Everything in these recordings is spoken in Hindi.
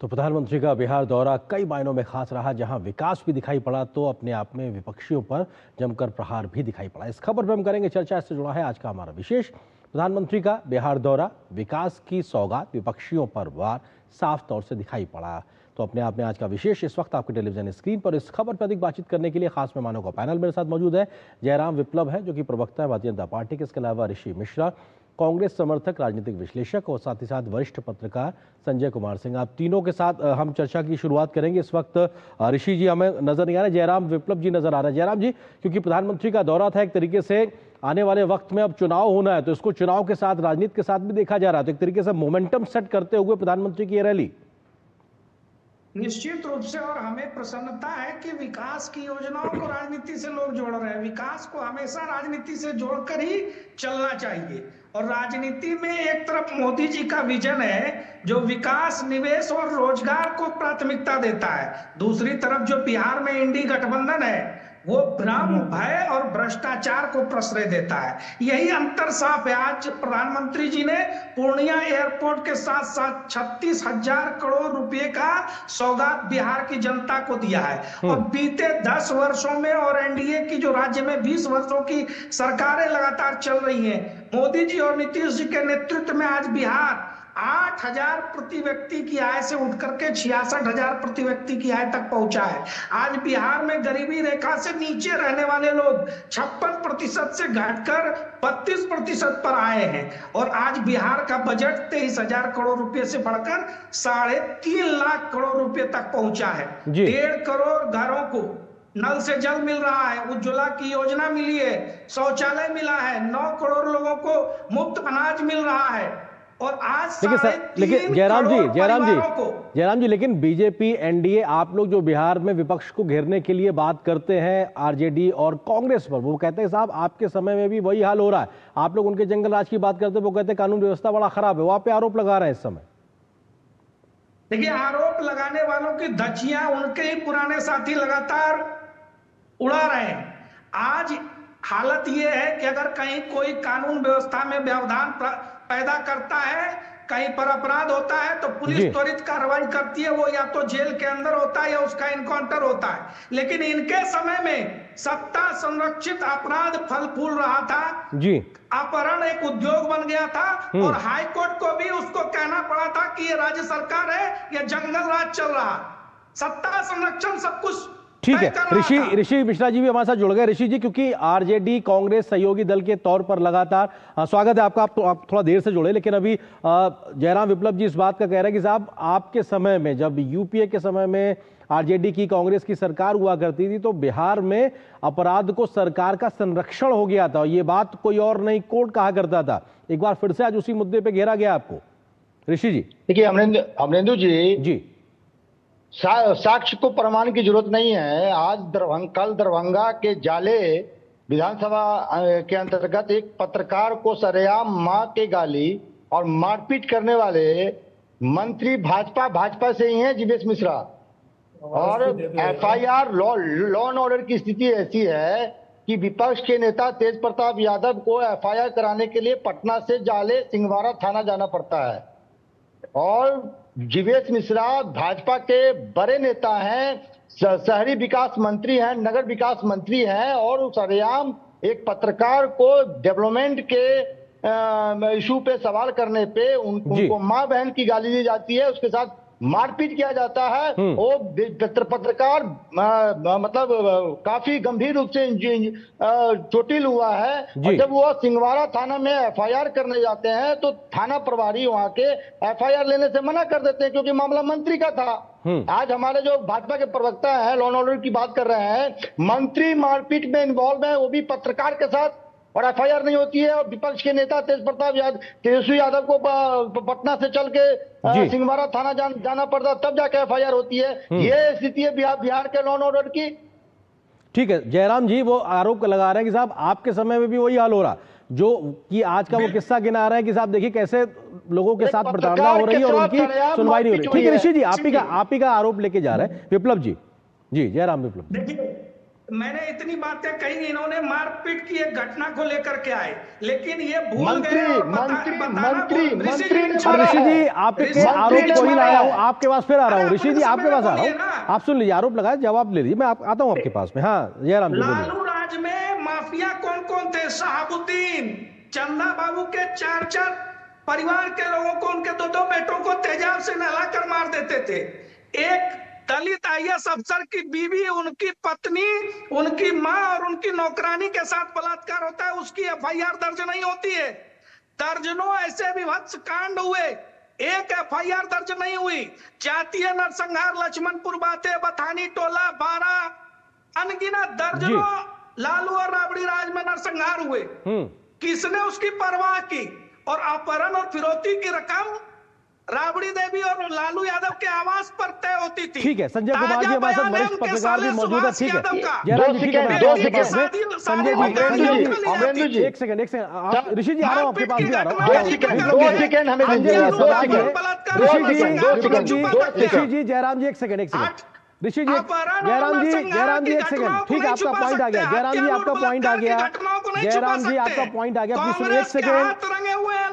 तो प्रधानमंत्री का बिहार दौरा कई मायनों में खास रहा। जहां विकास भी दिखाई पड़ा तो अपने आप में विपक्षियों पर जमकर प्रहार भी दिखाई पड़ा। इस खबर पर हम करेंगे चर्चा। इससे जुड़ा है आज का हमारा विशेष। प्रधानमंत्री का बिहार दौरा, विकास की सौगात, विपक्षियों पर वार साफ तौर से दिखाई पड़ा। तो अपने आप में आज का विशेष इस वक्त आपके टेलीविजन स्क्रीन पर। इस खबर पर अधिक बातचीत करने के लिए खास मेहमानों का पैनल मेरे साथ मौजूद है। जयराम विप्लव है जो कि प्रवक्ता है भारतीय जनता पार्टी के। इसके अलावा ऋषि मिश्रा, कांग्रेस समर्थक, राजनीतिक विश्लेषक, और साथ ही साथ वरिष्ठ पत्रकार संजय कुमार सिंह। आप तीनों के साथ हम चर्चा की शुरुआत करेंगे। इस वक्त ऋषि जी हमें नजर नहीं आ रहे, जयराम विप्लव जी नजर आ रहे हैं। जयराम जी, क्योंकि प्रधानमंत्री का दौरा था, एक तरीके से आने वाले वक्त में अब चुनाव होना है, तो इसको चुनाव के साथ, राजनीति के साथ भी देखा जा रहा है। तो एक तरीके से मोमेंटम सेट करते हुए प्रधानमंत्री की रैली। निश्चित रूप से, और हमें प्रसन्नता है कि विकास की योजनाओं को राजनीति से लोग जोड़ रहे हैं। विकास को हमेशा राजनीति से जोड़कर ही चलना चाहिए। और राजनीति में एक तरफ मोदी जी का विजन है जो विकास, निवेश और रोजगार को प्राथमिकता देता है, दूसरी तरफ जो बिहार में इंडी गठबंधन है वो भ्रम, भय और भ्रष्टाचार को प्रश्रय देता है। यही अंतर साफ है। आज प्रधानमंत्री जी ने पूर्णिया एयरपोर्ट के साथ साथ 36,000 करोड़ रुपए का सौगात बिहार की जनता को दिया है। और बीते 10 वर्षों में, और एनडीए की जो राज्य में 20 वर्षों की सरकारें लगातार चल रही हैं, मोदी जी और नीतीश जी के नेतृत्व में आज बिहार 8,000 प्रति व्यक्ति की आय से उठ करके 66,000 प्रति व्यक्ति की आय तक पहुंचा है। आज बिहार में गरीबी रेखा से नीचे रहने वाले लोग 56% से घटकर 32% पर आए हैं। और आज बिहार का बजट 23,000 करोड़ रुपए से बढ़कर 3.5 लाख करोड़ रुपए तक पहुंचा है। 1.5 करोड़ घरों को नल से जल मिल रहा है, उज्ज्वला की योजना मिली है, शौचालय मिला है, 9 करोड़ लोगों को मुफ्त अनाज मिल रहा है। और आज लेकिन जयराम जी, लेकिन बीजेपी, एनडीए, आप लोग जो बिहार में विपक्ष को घेरने के लिए बात करते हैं आरजेडी और कांग्रेस पर, वो कहते हैं साहब आपके समय में भी वही हाल हो रहा है। आप लोग उनके जंगल राज की बात करते हैं, वो कहते हैं कानून व्यवस्था बड़ा खराब है। वो आप पे आरोप लगा रहे हैं इस समय। देखिए, आरोप लगाने वालों की धज्जियां उनके ही पुराने साथी लगातार उड़ा रहे हैं। आज हालत यह है कि अगर कहीं कोई कानून व्यवस्था में व्यवधान पैदा करता है, कहीं पर अपराध होता है, तो पुलिस त्वरित कार्रवाई करती है। वो या तो जेल के अंदर होता है या उसका इनकाउंटर होता है। लेकिन इनके समय में सत्ता संरक्षित अपराध फल फूल रहा था जी। अपहरण एक उद्योग बन गया था और हाईकोर्ट को भी उसको कहना पड़ा था कि ये राज्य सरकार है, ये जंगल राज चल रहा। सत्ता संरक्षण सब कुछ ठीक है। ऋषि मिश्रा जी भी हमारे साथ जुड़ गए। ऋषि जी, क्योंकि आरजेडी कांग्रेस सहयोगी दल के तौर पर लगातार स्वागत है आपका। आप थोड़ा देर से जुड़े, लेकिन अभी जयराम विप्लव जी इस बात का कह रहे हैं कि साहब आपके समय में, जब यूपीए के समय में आरजेडी की, कांग्रेस की सरकार हुआ करती थी, तो बिहार में अपराध को सरकार का संरक्षण हो गया था। ये बात कोई और नहीं, कोर्ट कहा करता था। एक बार फिर से आज उसी मुद्दे पर घेरा गया आपको। ऋषि जी देखिए, अमरेंदु जी साक्ष्य को प्रमाण की जरूरत नहीं है। आज कल दरभंगा के जाले विधानसभा के अंतर्गत एक पत्रकार को सरेआम मां के गाली और मारपीट करने वाले मंत्री भाजपा से ही हैं, जीवेश मिश्रा। और एफआईआर, लॉ एंड ऑर्डर की स्थिति ऐसी है कि विपक्ष के नेता तेज प्रताप यादव को एफआईआर कराने के लिए पटना से जाले सिंहवाड़ा थाना जाना पड़ता है। और जीवेश मिश्रा भाजपा के बड़े नेता हैं, शहरी विकास मंत्री हैं, नगर विकास मंत्री हैं, और सरेआम एक पत्रकार को डेवलपमेंट के इशू पे सवाल करने पे उनको मां बहन की गाली दी जाती है, उसके साथ मारपीट किया जाता है। वो पत्रकार मतलब काफी गंभीर रूप से चोटिल हुआ है। और जब वो सिंहवाड़ा थाना में एफआईआर करने जाते हैं तो थाना प्रभारी वहां के एफआईआर लेने से मना कर देते हैं, क्योंकि मामला मंत्री का था। आज हमारे जो भाजपा के प्रवक्ता हैं, लॉ एंड ऑर्डर की बात कर रहे हैं, मंत्री मारपीट में इन्वॉल्व है, वो भी पत्रकार के साथ, और एफआईआर नहीं होती है। और विपक्ष के नेता तेजस्वी यादव को पटना से चल के सिंहवाड़ा थाना जाना पड़ता, तब जाके एफआईआर होती है। ये स्थिति है बिहार के लॉ एंड ऑर्डर की। ठीक है जयराम जी, वो आरोप लगा रहे हैं कि साहब आपके समय में भी वही हाल हो रहा, जो कि आज का वो किस्सा गिना रहे हैं कि साहब देखिए कैसे लोगों के साथ प्रताड़ना हो रही है और उनकी सुनवाई नहीं हो रही। ठीक है ऋषि जी, आप ही का आरोप लेके जा रहे हैं। विप्लव जी, जयराम विप्लव। देखिए, मैंने इतनी बातें कही, इन्होंने मारपीट की एक घटना को लेकर के आए, लेकिन ये भूल गए और बताना ऋषि जी ने मुझे बोला ऋषि जी है। आपके आरोप को ही लाया हूँ, आपके पास फिर आ रहा हूँ। ऋषि जी आपके पास आ रहा हूँ, आप सुन लीजिए, आरोप लगाए, जवाब ले लीजिए, मैं आता हूँ आपके पास में। हाँ जयराम जी बोलिए। लालू राज में माफिया कौन कौन थे? शहाबुद्दीन, चंदा बाबू के 4-4 परिवार के लोगों को, उनके 2-2 बेटों को तेजाब से नहलाकर मार देते थे। एक दलित आईएएस अफसर की बीवी, उनकी पत्नी, उनकी मां और उनकी नौकरानी के साथ बलात्कार होता है, उसकी एफआईआर दर्ज नहीं होती है। दर्जनों ऐसे विभत्स कांड हुए, एक एफआईआर दर्ज नहीं हुई। जातीय नरसंहार, लक्ष्मणपुर बातें, बथानी टोला, 12 अनगिनत दर्जनों लालू और राबड़ी राज में नरसंहार हुए। किसने उसकी परवाह की? और अपहरण और फिरौती की रकम राबड़ी देवी और लालू यादव के आवास पर तय होती थी। ठीक है, संजय कुमार जी हमारे साथ वरिष्ठ पत्रकार भी मौजूद है। ठीक है जयराम जी, ठीक है, संजय जी एक सेकंड ऋषि जी आ रहा हूँ, आपके पास भी आ रहा हूँ। ऋषि जी जयराम जी एक सेकंड ऋषि जी जयराम जी एक सेकंड, ठीक है आपका पॉइंट आ गया। जयराम जी आपका पॉइंट आ गया, जयराम जी आपका पॉइंट आ गया, प्लीज सुनिए एक सेकंड।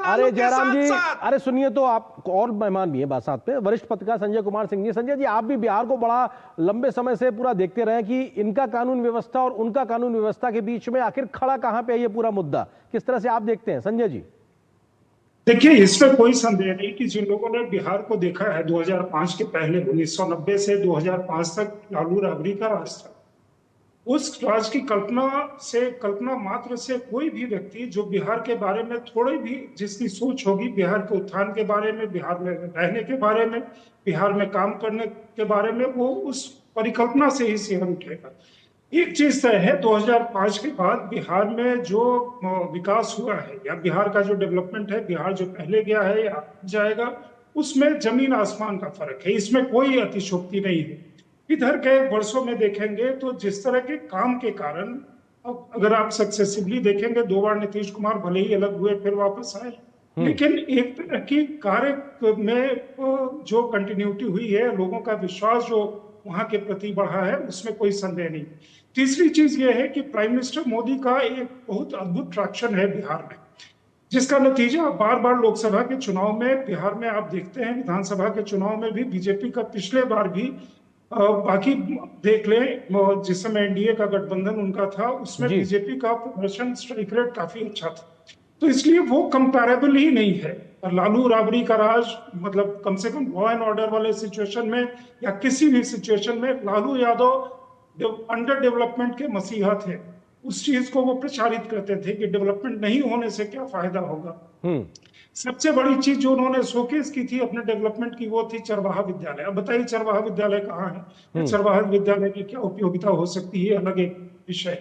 अरे जयराम जी, अरे सुनिए तो, आप और मेहमान भी है बात साथ में, वरिष्ठ पत्रकार संजय कुमार सिंह जी। संजय जी आप भी बिहार को बड़ा लंबे समय से पूरा देखते रहे कि इनका कानून व्यवस्था और उनका कानून व्यवस्था के बीच में आखिर खड़ा कहां पे है ये पूरा मुद्दा, किस तरह से आप देखते हैं संजय जी? देखिए, इसमें कोई संदेह नहीं कि जिन लोगों ने बिहार को देखा है 2005 के पहले, 1990 से 2005 तक लालू राबड़ी का राज था, उस राज की कल्पना मात्र से कोई भी व्यक्ति जो बिहार के बारे में थोड़ी भी जिसकी सोच होगी, बिहार के उत्थान के बारे में, बिहार में रहने के बारे में, बिहार में काम करने के बारे में, वो उस परिकल्पना से ही सेवन उठेगा। एक चीज तय है, 2005 के बाद बिहार में जो विकास हुआ है या बिहार का जो डेवलपमेंट है, बिहार जो पहले गया है या जाएगा, उसमें जमीन आसमान का फर्क है, इसमें कोई अतिशयोक्ति नहीं है। इधर के वर्षों में देखेंगे तो जिस तरह के काम के कारण, अब अगर आप सक्सेसिवली देखेंगे, 2 बार नीतीश कुमार भले ही अलग हुए फिर वापस आए, लेकिन एक तरह की कार्य में जो कंटिन्यूटी हुई है, लोगों का विश्वास जो वहां के प्रति बढ़ा है, उसमें कोई संदेह नहीं। तीसरी चीज यह है कि प्राइम मिनिस्टर मोदी का एक बहुत अद्भुत ट्रैक्शन है बिहार में, जिसका नतीजा बार बार लोकसभा के चुनाव में बिहार में आप देखते हैं, विधानसभा के चुनाव में भी बीजेपी का पिछले बार भी, बाकी देख लें जिस समय एनडीए का गठबंधन उनका था, उसमें बीजेपी का प्रदर्शन, स्ट्राइक रेट काफी अच्छा था। तो इसलिए वो कंपैरेबल ही नहीं है। और लालू राबड़ी का राज, मतलब कम से कम लॉ एंड ऑर्डर वाले सिचुएशन में या किसी भी सिचुएशन में, लालू यादव अंडर डेवलपमेंट के मसीहा थे। उस चीज को वो प्रचारित करते थे कि डेवलपमेंट नहीं होने से क्या फायदा होगा। सबसे बड़ी चीज जो उन्होंने शोकेस की थी अपने डेवलपमेंट की, वो थी चरवाहा विद्यालय। अब बताइए चरवाहा विद्यालय कहाँ है, चरवाहा विद्यालय की क्या उपयोगिता हो सकती है, अलग एक विषय।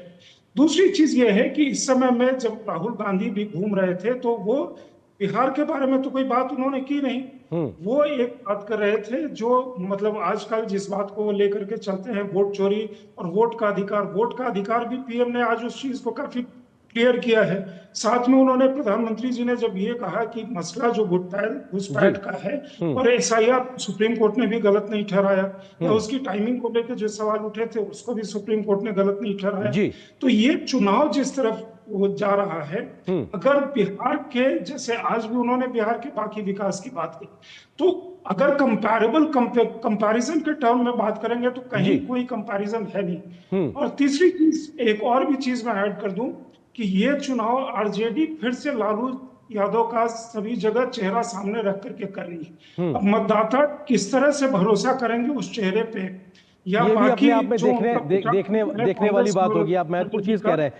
दूसरी चीज ये है कि इस समय में जब राहुल गांधी भी घूम रहे थे तो वो बिहार के बारे में तो कोई बात उन्होंने की नहीं। वो एक बात कर रहे थे जो, मतलब आजकल जिस बात को लेकर के चलते हैं, वोट चोरी और वोट का अधिकार भी पीएम ने आज उस चीज को काफी क्लियर किया है। साथ में उन्होंने, प्रधानमंत्री जी ने जब ये कहा कि मसला जो घुसपैठ का है और एसआईआर, सुप्रीम कोर्ट ने भी गलत नहीं ठहराया, या उसकी टाइमिंग को लेकर जो सवाल उठे थे उसको भी सुप्रीम कोर्ट ने गलत नहीं ठहराया। तो ये चुनाव जिस तरफ वो जा रहा है, अगर बिहार के जैसे, आज भी उन्होंने बिहार के बाकी विकास की बात की, तो अगर कंपैरिजन के टर्म में बात करेंगे तो कहीं कोई कंपैरिजन है नहीं। और तीसरी चीज, एक और भी चीज मैं ऐड कर दूं कि ये चुनाव आरजेडी फिर से लालू यादव का सभी जगह चेहरा सामने रख करके कर रही है। अब मतदाता किस तरह से भरोसा करेंगे उस चेहरे पे, या ये भी अपने आप में देखने देखने वाली बात होगी। आप महत्वपूर्ण चीज कह रहे हैं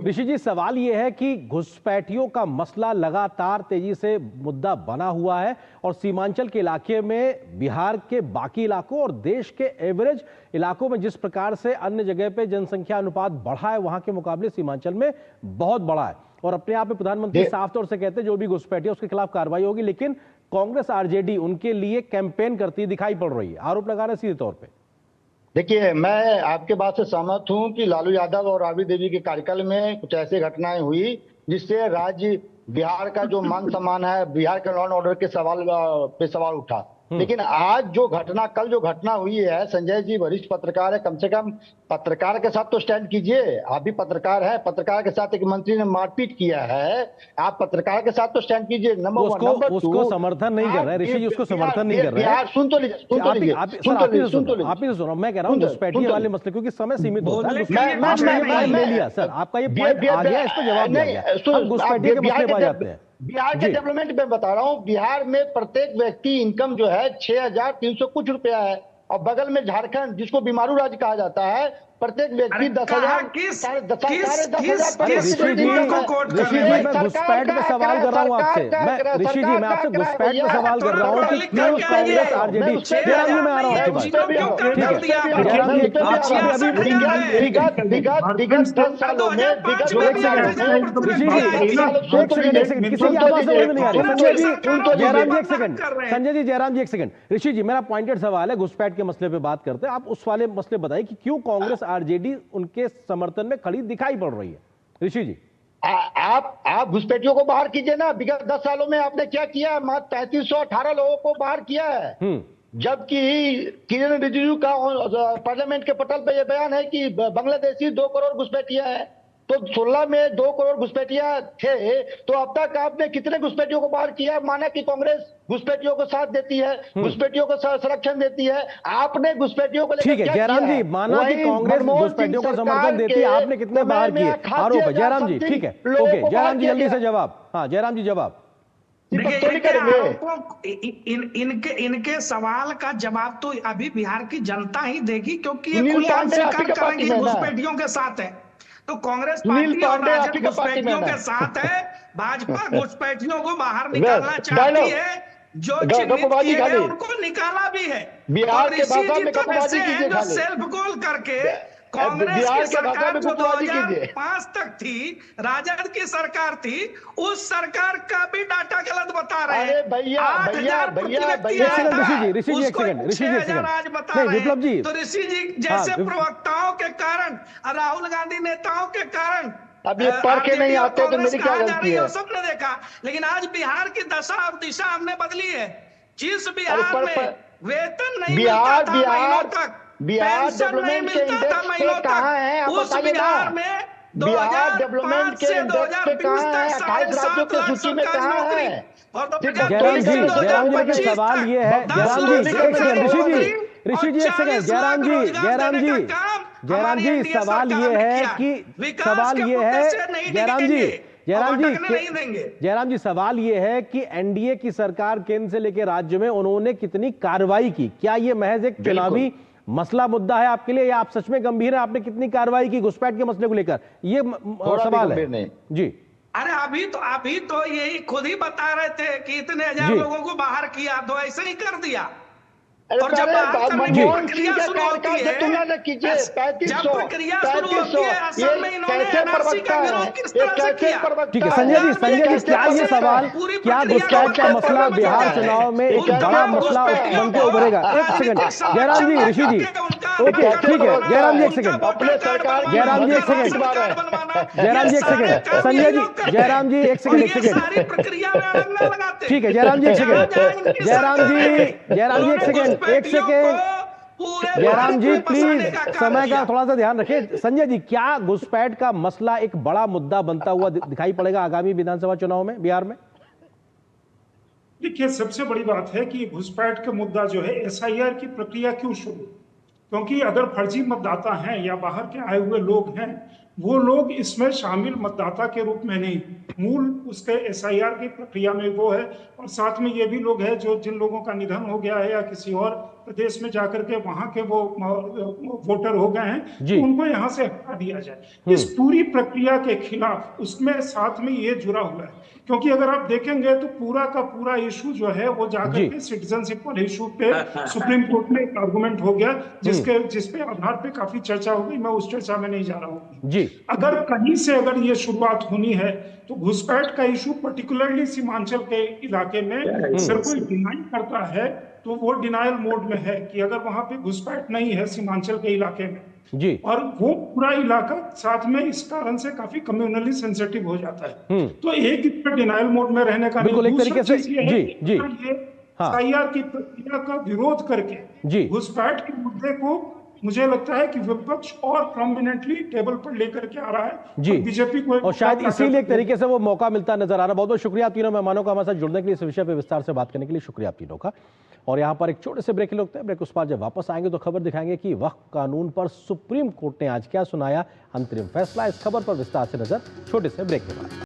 ऋषि जी। सवाल ये है कि घुसपैठियों का मसला लगातार तेजी से मुद्दा बना हुआ है, और सीमांचल के इलाके में, बिहार के बाकी इलाकों और देश के एवरेज इलाकों में जिस प्रकार से अन्य जगह पे जनसंख्या अनुपात बढ़ा है, वहां के मुकाबले सीमांचल में बहुत बड़ा है। और अपने आप में प्रधानमंत्री साफ तौर से कहते हैं जो भी घुसपैठिया उसके खिलाफ कार्रवाई होगी, लेकिन कांग्रेस आरजेडी उनके लिए कैंपेन करती दिखाई पड़ रही है, आरोप लगा रहे सीधे तौर पर। देखिए, मैं आपके बात से सहमत हूं कि लालू यादव और राबड़ी देवी के कार्यकाल में कुछ ऐसी घटनाएं हुई जिससे राज्य बिहार का जो मान सम्मान है, बिहार के लॉ एंड ऑर्डर के सवाल उठा। लेकिन आज जो घटना, कल जो घटना हुई है, संजय जी वरिष्ठ पत्रकार है, कम से कम पत्रकार के साथ तो स्टैंड कीजिए। आप भी पत्रकार हैं, पत्रकार के साथ एक मंत्री ने मारपीट किया है, आप पत्रकार के साथ तो स्टैंड कीजिए। Number one. नंबर टू, उसको समर्थन नहीं कर रहे ऋषि जी, उसको समर्थन नहीं कर रहे बिहार, सुन तो लीजिए, आप ही से सुनो। मैं कह रहा हूँ घुसपैठिए वाले मसले, क्योंकि समय सीमित होता है। आपने ले लिया सर, आपका ये पॉइंट आ गया, इस पर जवाब दिया गया। हम घुसपैठिए के मसले पर जाते हैं। बिहार के डेवलपमेंट में बता रहा हूँ, बिहार में प्रत्येक व्यक्ति इनकम जो है 6,300 कुछ रुपया है, और बगल में झारखंड, जिसको बीमारू राज्य कहा जाता है, प्रत्येक व्यक्ति 10,000 ऋषि जी, मैं घुसपैठ पे सवाल कर रहा हूँ आपसे। ऋषि जी, मैं आपसे घुसपैठ पे सवाल कर रहा हूँ कि क्यों कांग्रेस आरजेडी, जयराम जी मैं आ रहा हूँ आपके पास, ठीक है जयराम जी, विगत 10 सालों में, किसी की आवाज समझ में नहीं आ रही। संजय जी, जयराम जी एक सेकंड, संजय जी, जयराम जी एक सेकंड। ऋषि जी, मेरा पॉइंटेड सवाल है, घुसपैठ के मसले पे बात करते हैं, आप उस वाले मसले बताइए कि क्यों कांग्रेस आरजेडी उनके समर्थन में खड़ी दिखाई पड़ रही है। ऋषि जी, आप घुसपैठियों को बाहर कीजिए ना। विगत 10 सालों में आपने क्या किया? मात्र 3318 लोगों को बाहर किया है, जबकि किरण रिजिजू का पार्लियामेंट के पटल पे यह बयान है कि बांग्लादेशी 2 करोड़ घुसपैठिया है। तो 16 में 2 करोड़ घुसपैठिया थे, तो अब तक आपने कितने घुसपैठियों को बाहर किया? माना कि कांग्रेस घुसपैठियों को साथ देती है, घुसपैठियों को संरक्षण देती है, आपने घुसपैठियों को लेकर ठीक है जयराम जी, माना कि कांग्रेस घुसपैठियों को समर्थन देती है, आपने कितने बाहर किए आरोप है? जयराम जी, ठीक है, ओके जयराम जी जल्दी से जवाब। हाँ जयराम जी जवाब। इनके सवाल का जवाब तो अभी बिहार की जनता ही देगी, क्योंकि ये खुलेआम स्वीकार करेंगे घुसपैठियों के साथ है। तो कांग्रेस पार्टी और राजद घुसपैठियों के साथ है, भाजपा घुसपैठियों को बाहर निकालना चाहती है, जो चिन्हित किए गए उनको निकाला भी है। बिहार के भाषा में तो ऐसे हैं जो सेल्फ गोल करके कांग्रेस की सरकार जो 2005 तक थी, राजद की सरकार थी, उस सरकार का भी डाटा गलत बता रहे हैं। 8,000 ऋषि जी एक सेकंड, आज बता रहे हैं। तो ऋषि जी जैसे प्रवक्ताओं के कारण, राहुल गांधी नेताओं के कारण अब ये पढ़ के नहीं आते तो मेरी क्या गलती है? सबने देखा, लेकिन आज बिहार की दशा और दिशा हमने बदली है। जिस बिहार में वेतन नहीं मिलता था महीनों तक, पेंशन नहीं मिलता था महीनों तक, उस बिहार में 2005 से 2020 तक 7.5 लाख सरकारी नौकरी। जयराम जी के सवाल ये है, जयराम जी एक सेकंड, ऋषि जी एक सेकंड, जयराम जी सवाल ये है कि जयराम जी सवाल ये है कि एनडीए की सरकार केंद्र से लेकर राज्य में उन्होंने कितनी कार्रवाई की? क्या ये महज एक चुनावी मसला मुद्दा है आपके लिए, या आप सच में गंभीर है? आपने कितनी कार्रवाई की घुसपैठ के मसले को लेकर? ये सवाल है जी। अरे अभी तो यही खुद ही बता रहे थे कि इतने हजार लोगों को बाहर किया, तो ऐसे ही कर दिया। और जब प्रक्रिया शुरू होती है, जब प्रक्रिया शुरू होती है, असल में इन्होंने एनआरसी का विरोध किस तरह से किया? ठीक है संजय जी, क्या ये सवाल, क्या घुसपैठ का मसला बिहार चुनाव में एक बड़ा मसला बन के उभरेगा? एक सेकंड जयराम जी, ऋषि जी, ओके ठीक है जयराम जी एक सेकंड, जयराम जी एक सेकंड, जयराम जी एक सेकंड, संजय जी, जयराम जी एक सेकंड, ठीक है जयराम जी एक सेकंड, जयराम जी एक सेकंड, जयराम जी प्लीज समय का थोड़ा सा ध्यान रखें। संजय जी, क्या घुसपैठ का मसला एक बड़ा मुद्दा बनता हुआ दिखाई पड़ेगा आगामी विधानसभा चुनाव में बिहार में? देखिए, सबसे बड़ी बात है कि घुसपैठ का मुद्दा जो है, एसआईआर की प्रक्रिया क्यों शुरू? क्योंकि अगर फर्जी मतदाता हैं या बाहर के आए हुए लोग हैं, वो लोग इसमें शामिल मतदाता के रूप में नहीं, मूल उसके एसआईआर की प्रक्रिया में वो है। और साथ में ये भी लोग हैं जो जिन लोगों का निधन हो गया है या किसी और प्रदेश में जाकर के वहां के वो वोटर हो गए हैं, तो उनको यहाँ से हटा दिया जाए। इस पूरी प्रक्रिया के खिलाफ उसमें साथ में ये जुड़ा हुआ है, क्योंकि अगर आप देखेंगे तो पूरा का पूरा इशू जो है वो जाकर के सिटीजनशिप वाले इशू पे सुप्रीम कोर्ट में एक आर्गुमेंट हो गया, जिसपे आधार पे काफी चर्चा हो गई। मैं उस चर्चा में नहीं जा रहा हूँ। अगर कहीं से अगर ये शुरुआत होनी है तो घुसपैठ का इशू पर्टिकुलरली सीमांचल के इलाके में अगर कोई डिनाई करता है तो वो डिनायल मोड में है कि अगर वहां पे घुसपैठ नहीं है सीमांचल के इलाके में जी, और वो पूरा इलाका साथ में इस कारण से काफी कम्युनली सेंसिटिव हो जाता है। तो एक इस पर डिनायल मोड में रहने का बिल्कुल एक तरीके से हाँ। एसआईआर की प्रक्रिया का विरोध करके जी। घुसपैठ के मुद्दे को मुझे लगता है कि विपक्ष और प्रोमिनेंटली टेबल पर लेकर के आ रहा है जी। बीजेपी को और शायद इसीलिए एक तरीके से वो मौका मिलता नजर आ रहा है। बहुत बहुत शुक्रिया तीनों मेहमानों का हमारे साथ जुड़ने के लिए, इस विषय पे विस्तार से बात करने के लिए शुक्रिया आप तीनों का। और यहाँ पर एक छोटे से ब्रेक लेते हैं। ब्रेक उस पार जब वापस आएंगे तो खबर दिखाएंगे कि वक्फ कानून पर सुप्रीम कोर्ट ने आज क्या सुनाया अंतरिम फैसला। इस खबर पर विस्तार से नजर छोटे से ब्रेक के बाद।